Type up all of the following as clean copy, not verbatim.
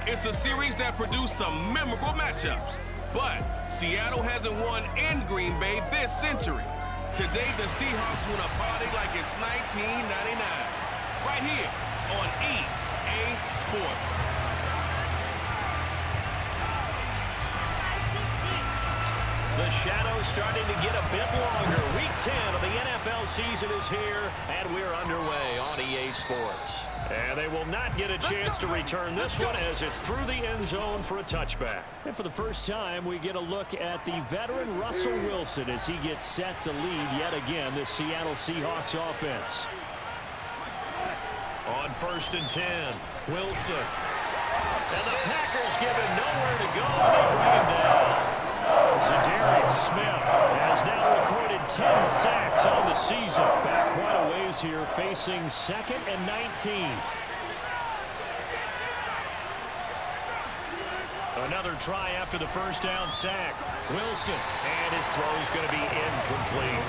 It's a series that produced some memorable matchups, but Seattle hasn't won in Green Bay this century. Today, the Seahawks want to party like it's 1999, right here on EA Sports. The shadow's starting to get a bit longer. Week 10 of the NFL season is here, and we're underway on EA Sports. And they will not get a chance to return this one as it's through the end zone for a touchback. And for the first time, we get a look at the veteran Russell Wilson as he gets set to lead yet again the Seattle Seahawks offense. On 1st and 10, Wilson. And the Packers give him nowhere to go, and they bring him down. Zadarius Smith has now recorded 10 sacks on the season. Back quite a ways here, facing 2nd and 19. Another try after the first down sack. Wilson, and his throw is going to be incomplete.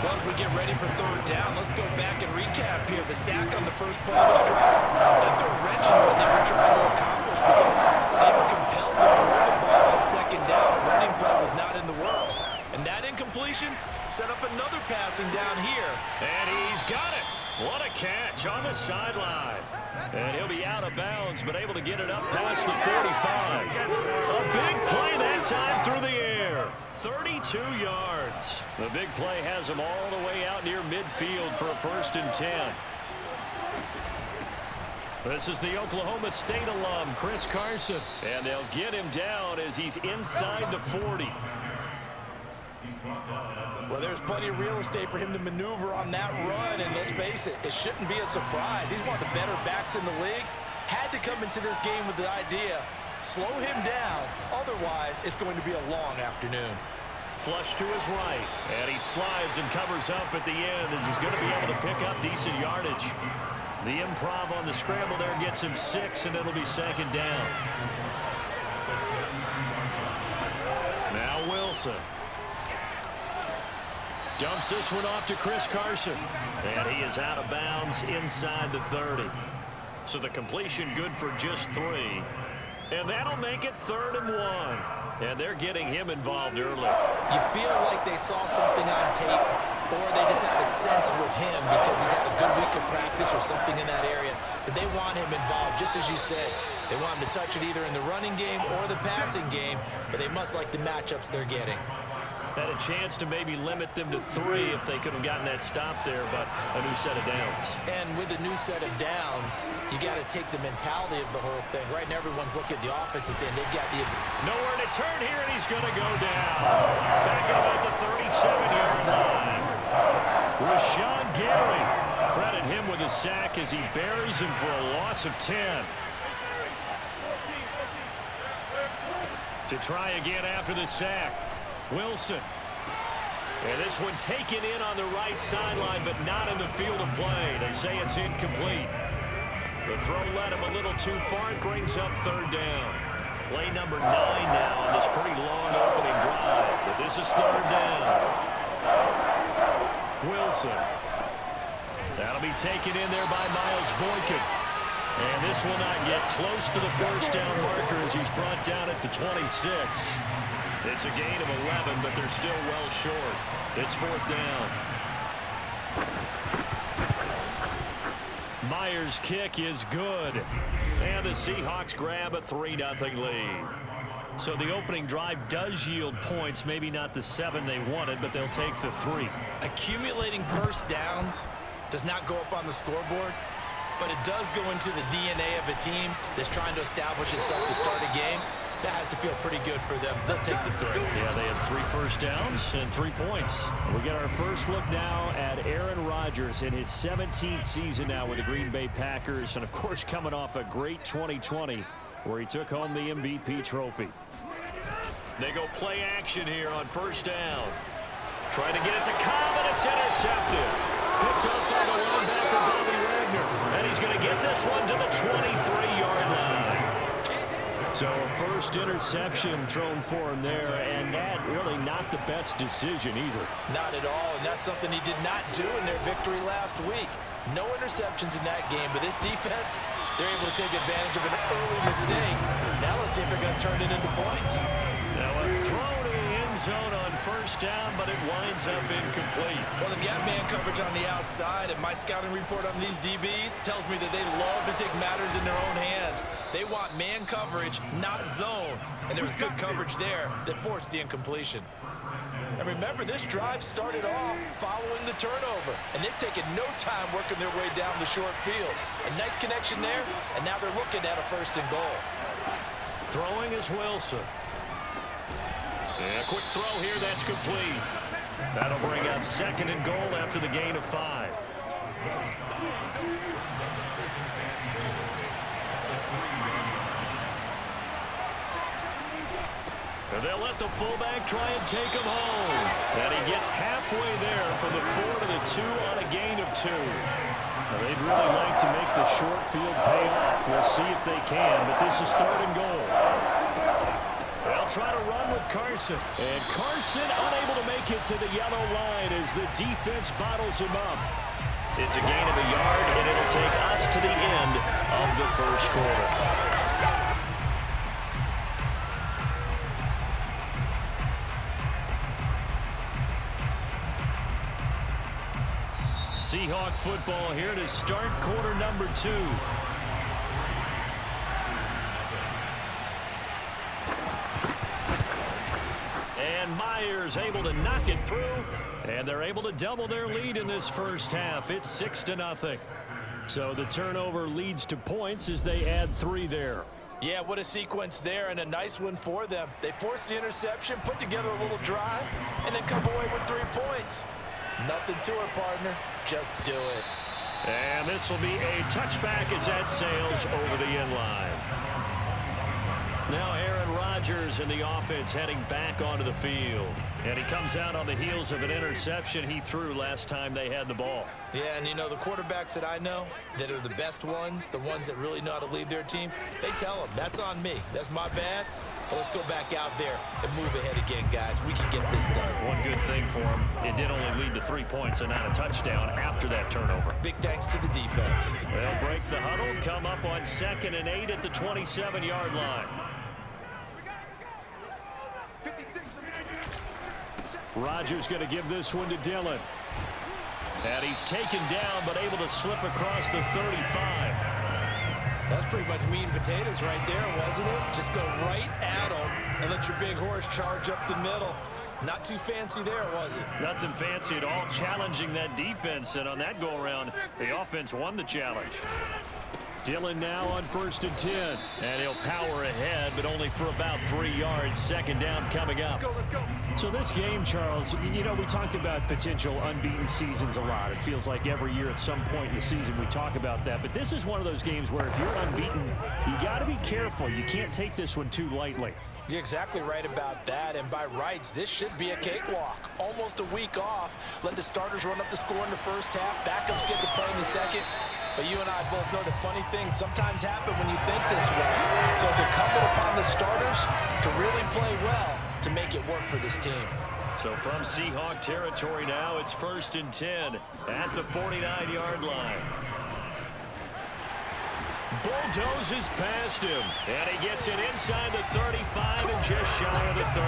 Well, as we get ready for 3rd down, let's go back and recap here. The sack on the first play of this drive. They threw a wrench in what they were trying to accomplish because they were compelled to throw the ball on 2nd down. A running play was not in the works. And that incompletion set up another passing down here. And he's got it. What a catch on the sideline. And he'll be out of bounds, but able to get it up past the 45. A big play that time through the air. 32 yards. The big play has him all the way out near midfield for a 1st and 10. This is the Oklahoma State alum, Chris Carson. And they'll get him down as he's inside the 40. Well, there's plenty of real estate for him to maneuver on that run, and let's face it, it shouldn't be a surprise. He's one of the better backs in the league. Had to come into this game with the idea, slow him down, otherwise it's going to be a long afternoon. Flush to his right, and he slides and covers up at the end as he's going to be able to pick up decent yardage. The improv on the scramble there gets him 6, and it'll be 2nd down. Now Wilson. Dumps this one off to Chris Carson. And he is out of bounds inside the 30. So the completion good for just 3. And that'll make it 3rd and 1. And they're getting him involved early. You feel like they saw something on tape, or they just have a sense with him because he's had a good week of practice or something in that area that they want him involved. Just as you said, they want him to touch it either in the running game or the passing game, but they must like the matchups they're getting. Had a chance to maybe limit them to 3 if they could have gotten that stop there, but a new set of downs. And with a new set of downs, you got to take the mentality of the whole thing. Right now, everyone's looking at the offense and saying they've got the... Nowhere to turn here, and he's going to go down. Back at about the 37-yard line. Rashawn Gary. Credit him with a sack as he buries him for a loss of 10. To try again after the sack. Wilson. And this one taken in on the right sideline, but not in the field of play. They say it's incomplete. The throw led him a little too far. It brings up 3rd down. Play number 9 now on this pretty long opening drive. But this is 3rd down. Wilson. That'll be taken in there by Miles Boykin. And this will not get close to the 1st down marker as he's brought down at the 26. It's a gain of 11, but they're still well short. It's 4th down. Myers' kick is good. And the Seahawks grab a 3-0 lead. So the opening drive does yield points. Maybe not the 7 they wanted, but they'll take the 3. Accumulating 1st downs does not go up on the scoreboard, but it does go into the DNA of a team that's trying to establish itself to start a game. That has to feel pretty good for them. They'll take the 3. Yeah, they had 3 first downs and 3 points. We get our first look now at Aaron Rodgers in his 17th season now with the Green Bay Packers. And, of course, coming off a great 2020 where he took home the MVP trophy. They go play action here on 1st down. Trying to get it to Cobb, and it's intercepted. Picked up by the linebacker, Bobby Wagner. And he's going to get this one to the 23-yard line. So a first interception thrown for him there, and that really not the best decision either. Not at all, and that's something he did not do in their victory last week. No interceptions in that game, but this defense, they're able to take advantage of an early mistake. Now let's see if they're going to turn it into points. Now a throw to the end zone on first down, but it winds up incomplete. Well, they've got man coverage on the outside, and my scouting report on these DBs tells me that they love to take matters in their own hands. They want man coverage, not zone, and there was good coverage there that forced the incompletion. And remember, this drive started off following the turnover, and they've taken no time working their way down the short field. A nice connection there, and now they're looking at a first and goal. Throwing is Wilson. And a quick throw here, that's complete. That'll bring up second and goal after the gain of 5. And they'll let the fullback try and take him home. And he gets halfway there from the 4 to the 2 on a gain of 2. Now, they'd really like to make the short field pay off. We'll see if they can, but this is third and goal. They'll try to run with Carson. And Carson unable to make it to the yellow line as the defense bottles him up. It's a gain of a yard, and it'll take us to the end of the first quarter. Seahawk football here to start quarter number 2. And Myers able to knock it through, and they're able to double their lead in this first half. It's 6-0. So the turnover leads to points as they add 3 there. Yeah, what a sequence there, and a nice one for them. They forced the interception, put together a little drive, and then come away with 3 points. Nothing to it, partner. Just do it. And this will be a touchback as that sails over the end line. Now Aaron Rodgers in the offense heading back onto the field. And he comes out on the heels of an interception he threw last time they had the ball. Yeah, and you know, the quarterbacks that I know that are the best ones, the ones that really know how to lead their team, they tell them, that's on me. That's my bad. But let's go back out there and move ahead again, guys. We can get this done. One good thing for him, it did only lead to 3 points and not a touchdown after that turnover. Big thanks to the defense. They'll break the huddle, come up on 2nd and 8 at the 27-yard line. Rodgers going to give this one to Dillon. And he's taken down, but able to slip across the 35. That's pretty much meat and potatoes right there, wasn't it? Just go right at them and let your big horse charge up the middle. Not too fancy there, was it? Nothing fancy at all, challenging that defense. And on that go-around, the offense won the challenge. Dillon now on 1st and 10. And he'll power ahead, but only for about 3 yards. 2nd down coming up. Let's go. So this game, Charles, you know, we talk about potential unbeaten seasons a lot. It feels like every year at some point in the season we talk about that. But this is one of those games where if you're unbeaten, you got to be careful. You can't take this one too lightly. You're exactly right about that, and by rights, this should be a cakewalk. Almost a week off. Let the starters run up the score in the first half. Backups get the play in the second. But you and I both know that funny things sometimes happen when you think this way. So it's incumbent upon the starters to really play well to make it work for this team. So from Seahawk territory now, it's 1st and 10 at the 49-yard line. Bulldozes past him, and he gets it inside the 35 and just shy of the 30.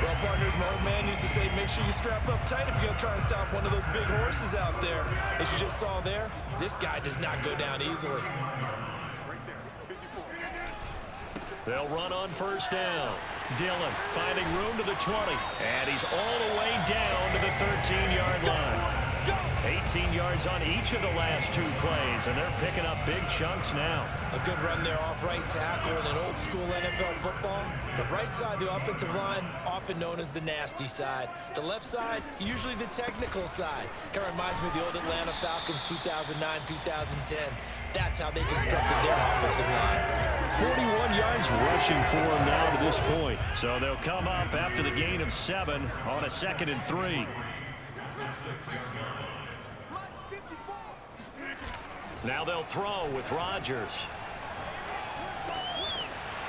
Well, partners, my old man used to say, make sure you strap up tight if you're going to try and stop one of those big horses out there. As you just saw there, this guy does not go down easily. They'll run on 1st down. Dillon finding room to the 20, and he's all the way down to the 13-yard line. 18 yards on each of the last 2 plays, and they're picking up big chunks now. A good run there off right tackle in an old-school NFL football. The right side, the offensive line, often known as the nasty side. The left side, usually the technical side. Kind of reminds me of the old Atlanta Falcons 2009, 2010. That's how they constructed their offensive line. 41 yards rushing for him now to this point. So they'll come up after the gain of 7 on a 2nd and 3. Now they'll throw with Rodgers.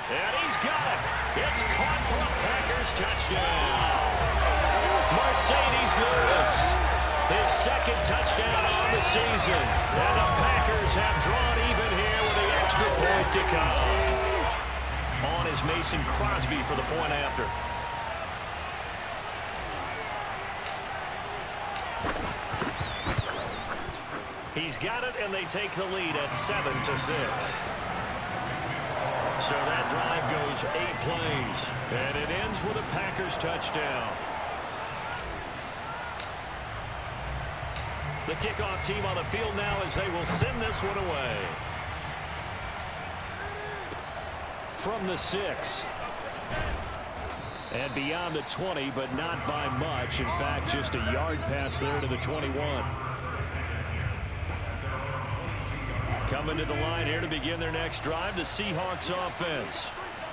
And he's got it. It's caught for a Packers touchdown. Mercedes Lewis, his second touchdown on the season. And the Packers have drawn even here with the extra point to come. On is Mason Crosby for the point after. He's got it, and they take the lead at 7-6. So that drive goes 8 plays, and it ends with a Packers touchdown. The kickoff team on the field now as they will send this one away. From the 6. And beyond the 20, but not by much. In fact, just a yard pass there to the 21. Coming to the line here to begin their next drive, the Seahawks offense.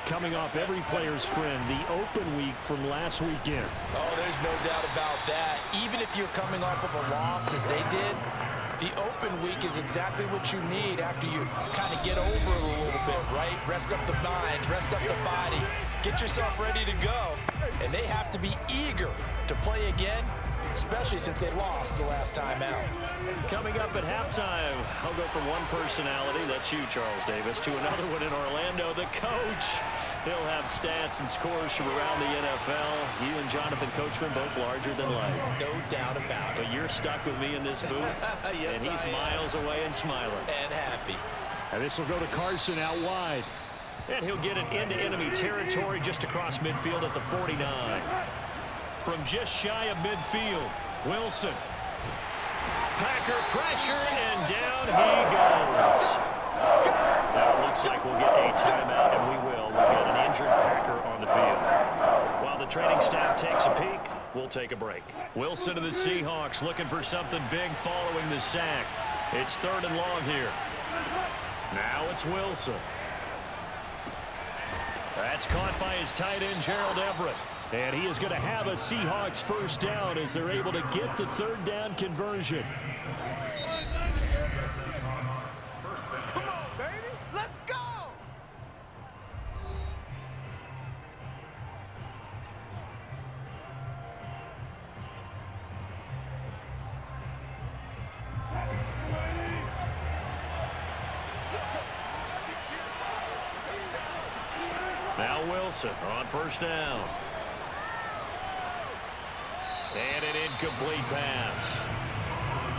Coming off every player's friend, the open week from last weekend. Oh, there's no doubt about that. Even if you're coming off of a loss as they did, the open week is exactly what you need after you kind of get over it a little bit, right? Rest up the mind, rest up the body, get yourself ready to go. And they have to be eager to play again, especially since they lost the last time out. Coming up at halftime, I'll go from one personality, that's you, Charles Davis, to another one in Orlando, the coach. He'll have stats and scores from around the NFL. You and Jonathan Coachman both larger than life. No doubt about it. But you're stuck with me in this booth, Yes, and he's miles away and smiling. And happy. And this will go to Carson out wide. And he'll get it into enemy territory just across midfield at the 49. From just shy of midfield, Wilson. Packer pressure, and down he goes. Now it looks like we'll get a timeout, and we will. We've got an injured Packer on the field. While the training staff takes a peek, we'll take a break. Wilson and the Seahawks looking for something big following the sack. It's 3rd and long here. Now it's Wilson. That's caught by his tight end, Gerald Everett. And he is going to have a Seahawks first down as they're able to get the 3rd down conversion. Come on, baby. Let's go. Now Wilson on first down. And an incomplete pass.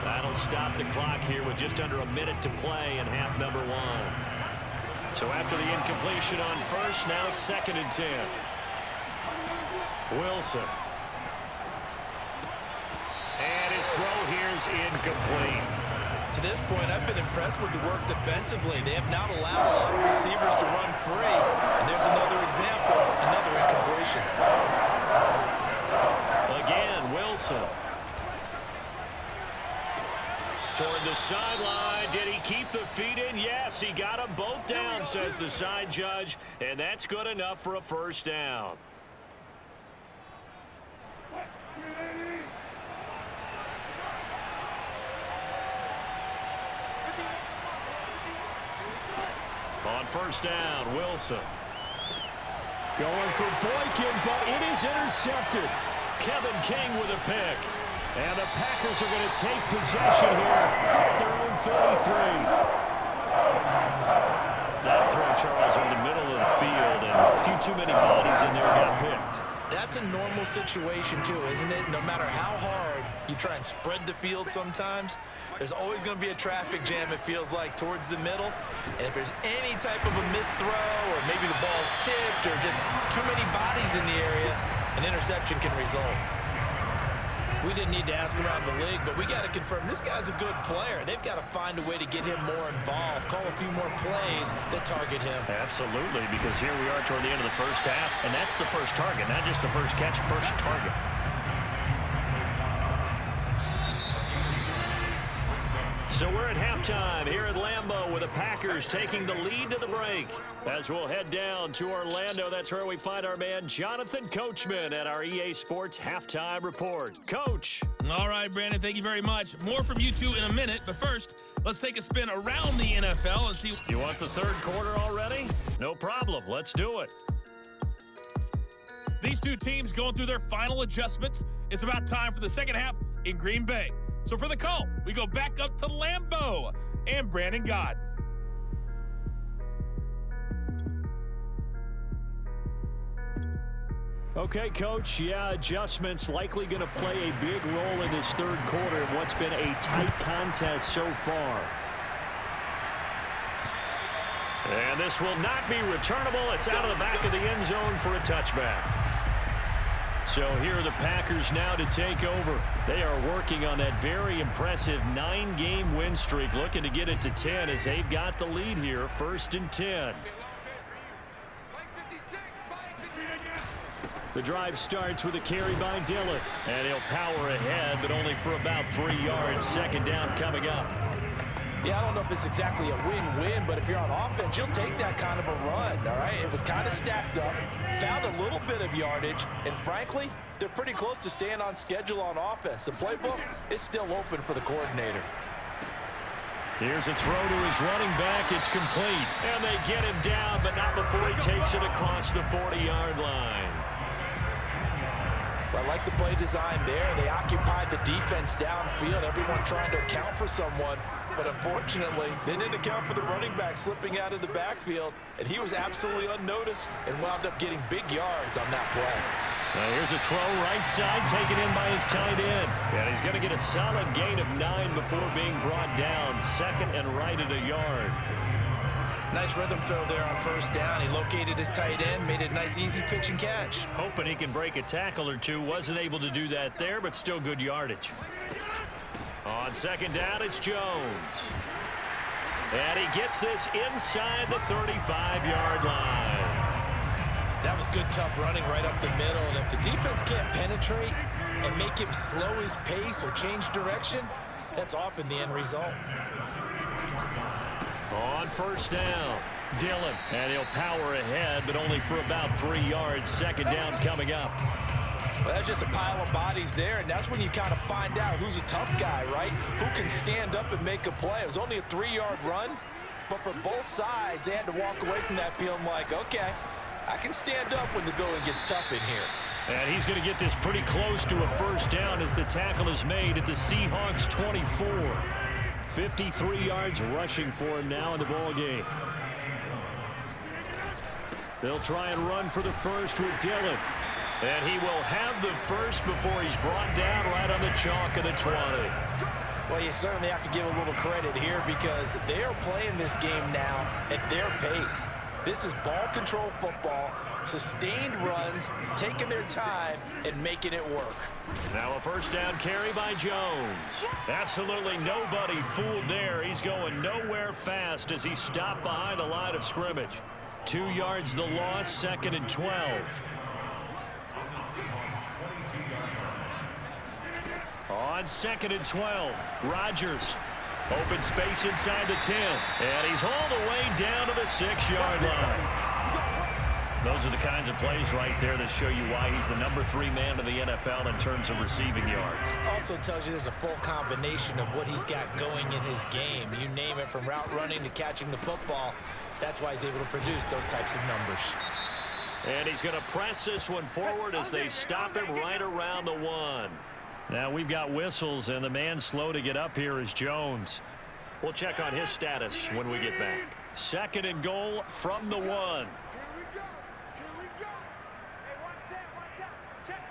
That'll stop the clock here with just under a minute to play in half number 1. So after the incompletion on first, now 2nd and 10. Wilson. And his throw here is incomplete. To this point, I've been impressed with the work defensively. They have not allowed a lot of receivers to run free. And there's another example, another incompletion. Again, Wilson. Toward the sideline. Did he keep the feet in? Yes, he got them both down, says the side judge. And that's good enough for a first down. On first down, Wilson. Going for Boykin, but it is intercepted. Kevin King with a pick. And the Packers are going to take possession here at their own 33. That throw, Charles, over the middle of the field, and a few too many bodies in there got picked. That's a normal situation, too, isn't it? No matter how hard you try and spread the field sometimes, there's always going to be a traffic jam, it feels like, towards the middle. And if there's any type of a missed throw, or maybe the ball's tipped, or just too many bodies in the area, an interception can result. We didn't need to ask around the league, but we got to confirm this guy's a good player. They've got to find a way to get him more involved, call a few more plays that target him. Absolutely, because here we are toward the end of the first half, and that's the first target, not just the first catch, first target. So we're at halftime here at Lambeau with the Packers taking the lead to the break. As we'll head down to Orlando, that's where we find our man Jonathan Coachman at our EA Sports Halftime Report. Coach. All right, Brandon, thank you very much. More from you two in a minute, but first, let's take a spin around the NFL and see. You want the third quarter already? No problem. Let's do it. These two teams going through their final adjustments. It's about time for the second half in Green Bay. So for the call, we go back up to Lambeau and Brandon Gott. Okay, Coach. Yeah, adjustments likely going to play a big role in this third quarter of what's been a tight contest so far. And this will not be returnable. It's out of the back of the end zone for a touchback. So here are the Packers now to take over. They are working on that very impressive 9-game win streak, looking to get it to 10 as they've got the lead here, 1st and 10. The drive starts with a carry by Dillon, and he'll power ahead, but only for about 3 yards. Second down coming up. Yeah, I don't know if it's exactly a win-win, but if you're on offense, you'll take that kind of a run, all right? It was kind of stacked up, found a little bit of yardage, and frankly, they're pretty close to staying on schedule on offense. The playbook is still open for the coordinator. Here's a throw to his running back. It's complete, and they get him down, but not before he takes it across the 40-yard line. I like the play design there. They occupied the defense downfield, everyone trying to account for someone. But unfortunately, they didn't account for the running back slipping out of the backfield, and he was absolutely unnoticed and wound up getting big yards on that play. Now here's a throw right side, taken in by his tight end. And he's going to get a solid gain of 9 before being brought down. Second and right at a yard. Nice rhythm throw there on first down. He located his tight end, made it a nice easy pitch and catch. Hoping he can break a tackle or two. Wasn't able to do that there, but still good yardage. On second down, it's Jones. And he gets this inside the 35-yard line. That was good, tough running right up the middle. And if the defense can't penetrate and make him slow his pace or change direction, that's often the end result. On first down, Dillon. And he'll power ahead, but only for about 3 yards. Second down coming up. Well, that's just a pile of bodies there, and that's when you kind of find out who's a tough guy, right? Who can stand up and make a play. It was only a 3-yard run, but for both sides, they had to walk away from that feeling like, okay, I can stand up when the going gets tough in here. And he's going to get this pretty close to a first down as the tackle is made at the Seahawks 24. 53 yards rushing for him now in the ball game. They'll try and run for the first with Dillon. And he will have the first before he's brought down right on the chalk of the 20. Well, you certainly have to give a little credit here because they are playing this game now at their pace. This is ball control football, sustained runs, taking their time and making it work. Now a first down carry by Jones. Absolutely nobody fooled there. He's going nowhere fast as he stopped behind the line of scrimmage. 2 yards the loss, second and 12. On second and 12, Rodgers. Open space inside the 10. And he's all the way down to the 6-yard line. Those are the kinds of plays right there that show you why he's the number 3 man in the NFL in terms of receiving yards. Also tells you there's a full combination of what he's got going in his game. You name it, from route running to catching the football. That's why he's able to produce those types of numbers. And he's going to press this one forward as they stop him right around the 1. Now we've got whistles, and the man slow to get up here is Jones. We'll check on his status when we get back. Second and goal from the 1. Here we go. Hey, one set. Check.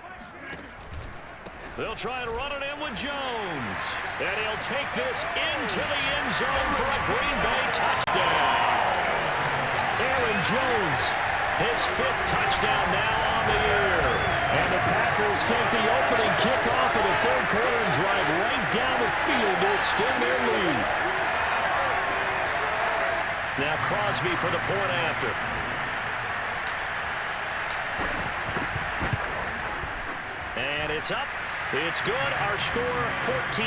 They'll try and run it in with Jones. And he'll take this into the end zone for a Green Bay touchdown. Aaron Jones, his 5th touchdown now on the year. And the Packers take the opening kickoff of the third quarter and drive right down the field to extend their lead. Now Crosby for the point after. And it's up. It's good. Our score 14-6.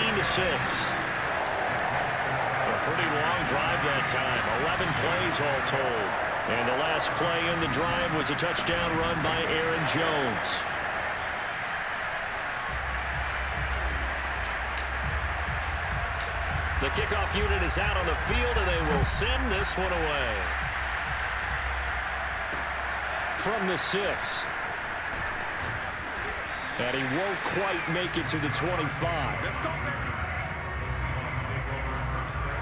A pretty long drive that time. 11 plays all told. And the last play in the drive was a touchdown run by Aaron Jones. The kickoff unit is out on the field, and they will send this one away. From the 6. And he won't quite make it to the 25. Let's go, baby.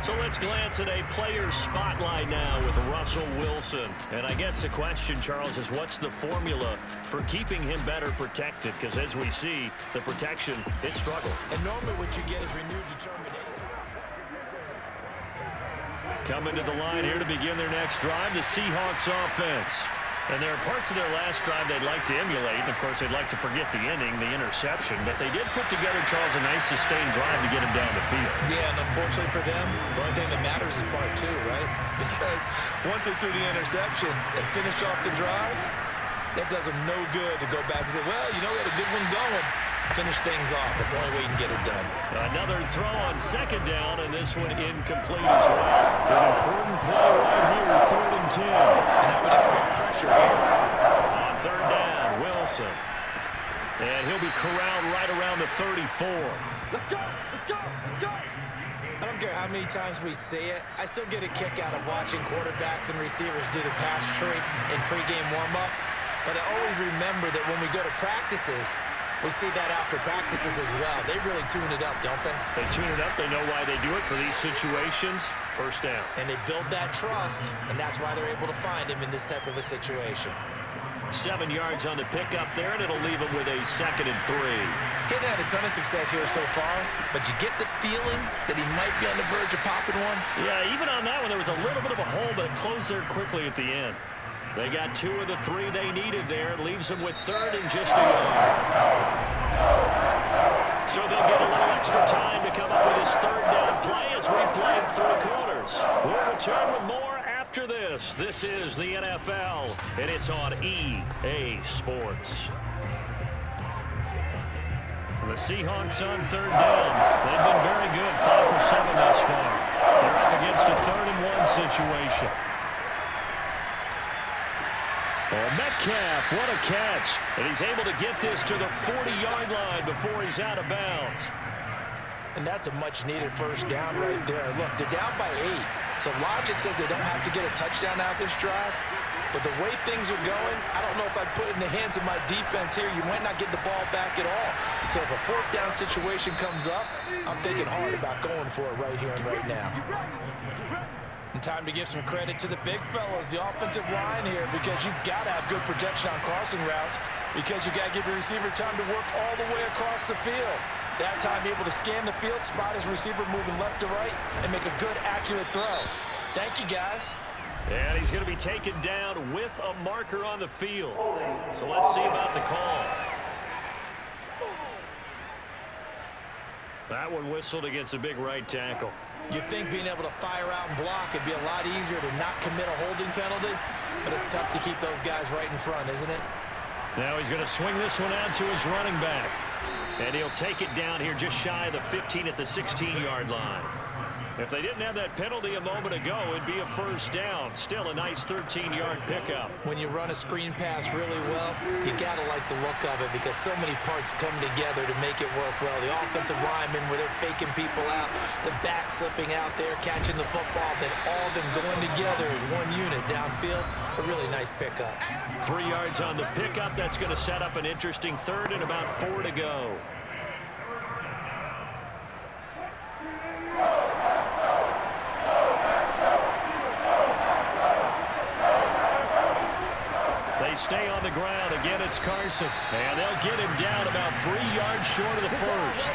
So let's glance at a player spotlight now with Russell Wilson. And I guess the question, Charles, is what's the formula for keeping him better protected? Because as we see, the protection, it struggled. And normally what you get is renewed determination. Coming to the line here to begin their next drive, the Seahawks offense. And there are parts of their last drive they'd like to emulate. And, of course, they'd like to forget the ending, the interception. But they did put together, Charles, a nice sustained drive to get him down the field. Yeah, and unfortunately for them, the only thing that matters is part 2, right? Because once they threw the interception and finished off the drive, that does them no good to go back and say, well, you know, we had a good one going. Finish things off. That's the only way you can get it done. Another throw on second down, and this one incomplete as well. An important play right here, 3rd and 10. And I would expect pressure here. On third down, Wilson. And he'll be corralled right around the 34. Let's go. Let's go. Let's go. I don't care how many times we say it, I still get a kick out of watching quarterbacks and receivers do the pass tree in pregame warm-up. But I always remember that when we go to practices, we see that after practices as well. They really tune it up, don't they? They tune it up. They know why they do it for these situations. First down. And they build that trust, and that's why they're able to find him in this type of a situation. 7 yards on the pickup there, and it'll leave him with a 2nd and 3. He hadn't had a ton of success here so far, but you get the feeling that he might be on the verge of popping one. Yeah, even on that one, there was a little bit of a hole, but it closed there quickly at the end. They got 2 of the 3 they needed there. It leaves them with 3rd and just a yard. So they'll get a little extra time to come up with his 3rd down play as we play 3 quarters. We'll return with more after this. This is the NFL, and it's on EA Sports. The Seahawks on 3rd down. They've been very good, 5 for 7 thus far. They're up against a 3rd and 1 situation. Oh, Metcalf, what a catch. And he's able to get this to the 40-yard line before he's out of bounds. And that's a much-needed first down right there. Look, they're down by 8. So logic says they don't have to get a touchdown out this drive. But the way things are going, I don't know if I'd put it in the hands of my defense here. You might not get the ball back at all. So if a 4th down situation comes up, I'm thinking hard about going for it right here and right now. And time to give some credit to the big fellas, the offensive line here, because you've got to have good protection on crossing routes because you've got to give your receiver time to work all the way across the field. That time able to scan the field, spot his receiver moving left to right, and make a good, accurate throw. Thank you, guys. And he's going to be taken down with a marker on the field. So let's see about the call. That one whistled against a big right tackle. You'd think being able to fire out and block would be a lot easier to not commit a holding penalty, but it's tough to keep those guys right in front, isn't it? Now he's going to swing this one out to his running back. And he'll take it down here just shy of the 15 at the 16-yard line. If they didn't have that penalty a moment ago, it'd be a first down. Still a nice 13-yard pickup. When you run a screen pass really well, you got to like the look of it because so many parts come together to make it work well. The offensive linemen where they're faking people out, the back slipping out there, catching the football, then all of them going together as one unit downfield. A really nice pickup. 3 yards on the pickup. That's going to set up an interesting 3rd and about 4 to go. Stay on the ground. Again, it's Carson. And they'll get him down about 3 yards short of the first.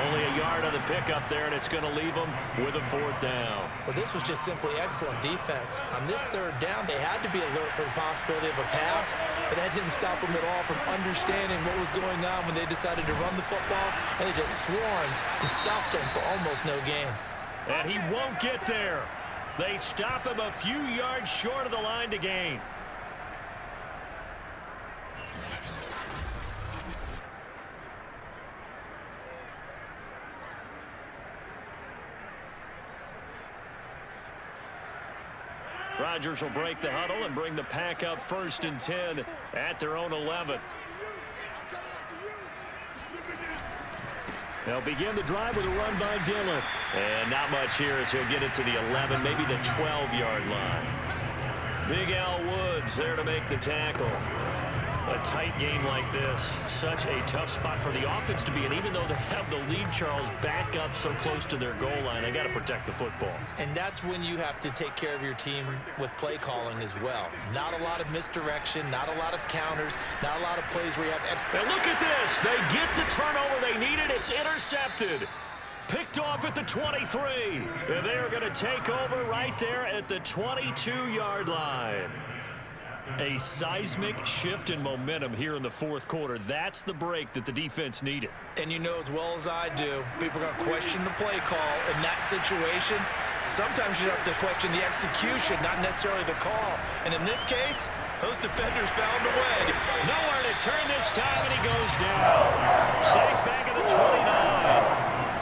Only a yard on the pickup there, and it's going to leave them with a 4th down. Well, this was just simply excellent defense. On this 3rd down, they had to be alert for the possibility of a pass, but that didn't stop them at all from understanding what was going on when they decided to run the football, and they just swarmed and stopped them for almost no gain. And he won't get there. They stop him a few yards short of the line to gain. Rodgers will break the huddle and bring the pack up 1st and 10 at their own 11. They'll begin the drive with a run by Dillon. And not much here as he'll get it to the 11, maybe the 12-yard line. Big Al Woods there to make the tackle. A tight game like this, such a tough spot for the offense to be in. Even though they have the lead, Charles, back up so close to their goal line, they got to protect the football. And that's when you have to take care of your team with play calling as well. Not a lot of misdirection, not a lot of counters, not a lot of plays where you have... And look at this. They get the turnover they needed. It's intercepted. Picked off at the 23. And they are going to take over right there at the 22-yard line. A seismic shift in momentum here in the fourth quarter. That's the break that the defense needed. And you know as well as I do, people are going to question the play call in that situation. Sometimes you have to question the execution, not necessarily the call. And in this case, those defenders found a way. Nowhere to turn this time, and he goes down. Sacked back at the 29.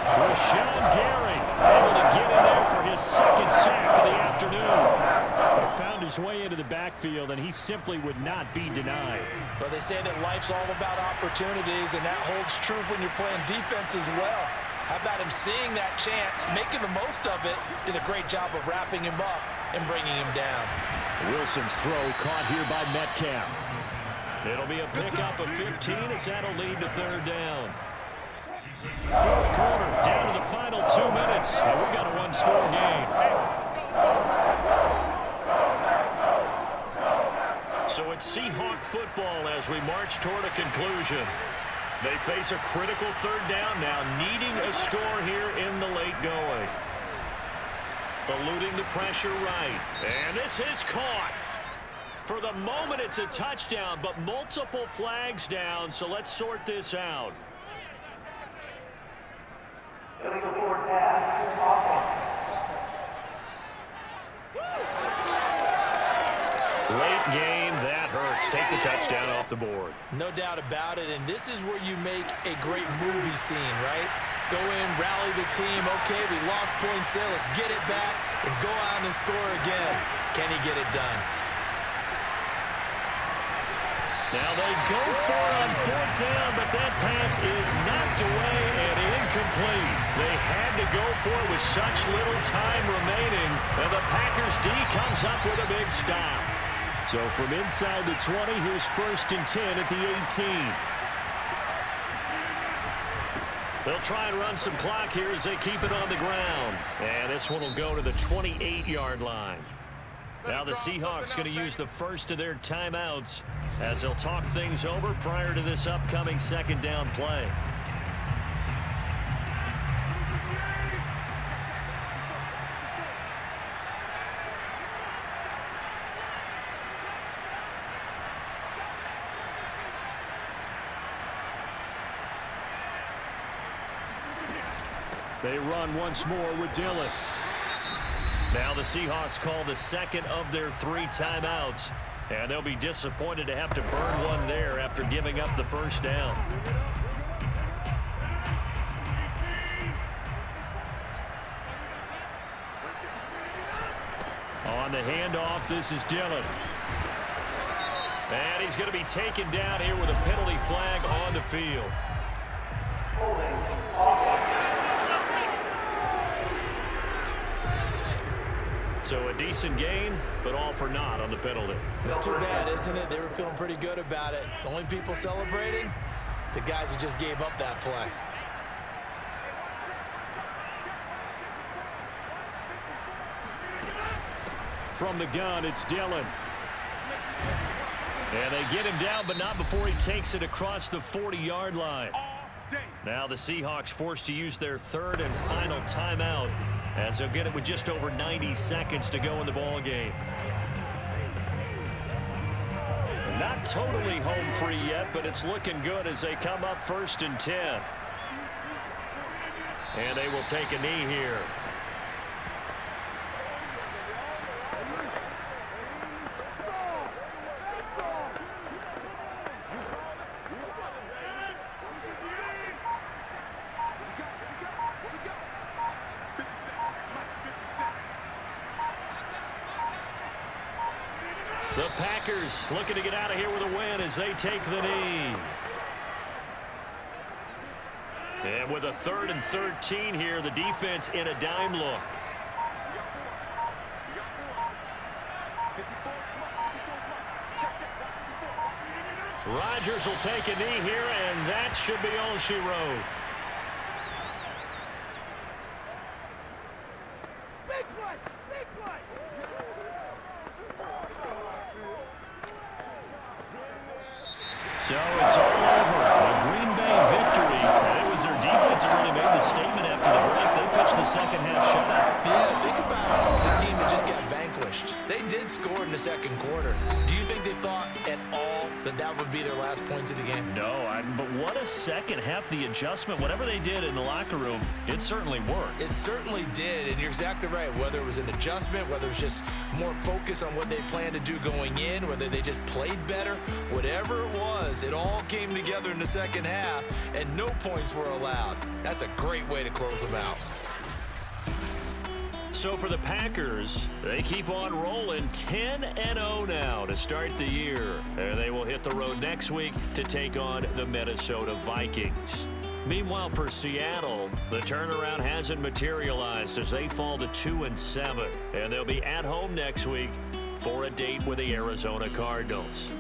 Rashawn Gary able to get in there for his second sack of the afternoon. He found his way into the backfield, and he simply would not be denied. Well, they say that life's all about opportunities, and that holds true when you're playing defense as well. How about him seeing that chance, making the most of it, did a great job of wrapping him up and bringing him down. Wilson's throw caught here by Metcalf. It'll be a pickup of 15 as that'll lead to third down. Fourth quarter, down to the final 2 minutes, and we've got a one-score game. So it's Seahawk football as we march toward a conclusion. They face a critical third down now, needing a score here in the late going. Eluding the pressure right. And this is caught. For the moment, it's a touchdown, but multiple flags down, so let's sort this out. Late game, that hurts. Take the touchdown off the board. No doubt about it, and this is where you make a great movie scene, right? Go in, rally the team. Okay, we lost points there. Let's get it back and go out and score again. Can he get it done? Now they go for it on fourth down, but that pass is knocked away and incomplete. They had to go for it with such little time remaining, and the Packers D comes up with a big stop. So from inside the 20, here's 1st and 10 at the 18. They'll try and run some clock here as they keep it on the ground. And this one will go to the 28-yard line. Now the Seahawks going to use the first of their timeouts as they'll talk things over prior to this upcoming second down play. They run once more with Dillon. Now the Seahawks call the second of their 3 timeouts, and they'll be disappointed to have to burn one there after giving up the first down. On the handoff, this is Dillon. And he's going to be taken down here with a penalty flag on the field. So a decent gain, but all for naught on the penalty. It's too bad, isn't it? They were feeling pretty good about it. The only people celebrating, the guys who just gave up that play. From the gun, it's Dillon. And they get him down, but not before he takes it across the 40-yard line. Now the Seahawks forced to use their 3rd and final timeout, as they'll get it with just over 90 seconds to go in the ball game. Not totally home free yet, but it's looking good as they come up 1st and 10. And they will take a knee here. The Packers looking to get out of here with a win as they take the knee. And with a 3rd and 13 here, the defense in a dime look. Rodgers will take a knee here, and that should be all she wrote. Big play! Big play! So it's all over. A Green Bay victory. And it was their defense that really made the statement after the break. They pitched the second half shutout. Yeah, think about the team that just got vanquished. They did score in the second quarter. Do you think they thought at all that that would be their last points of the game? No, but what a second half. The adjustment, whatever they did in the locker room, it certainly worked. It certainly did, and you're exactly right. Whether it was an adjustment, whether it was just more focus on what they planned to do going in, whether they just played better, whatever it was, it all came together in the second half, and no points were allowed. That's a great way to close them out. So for the Packers, they keep on rolling 10-0 now to start the year. And they will hit the road next week to take on the Minnesota Vikings. Meanwhile, for Seattle, the turnaround hasn't materialized as they fall to 2-7. And they'll be at home next week for a date with the Arizona Cardinals.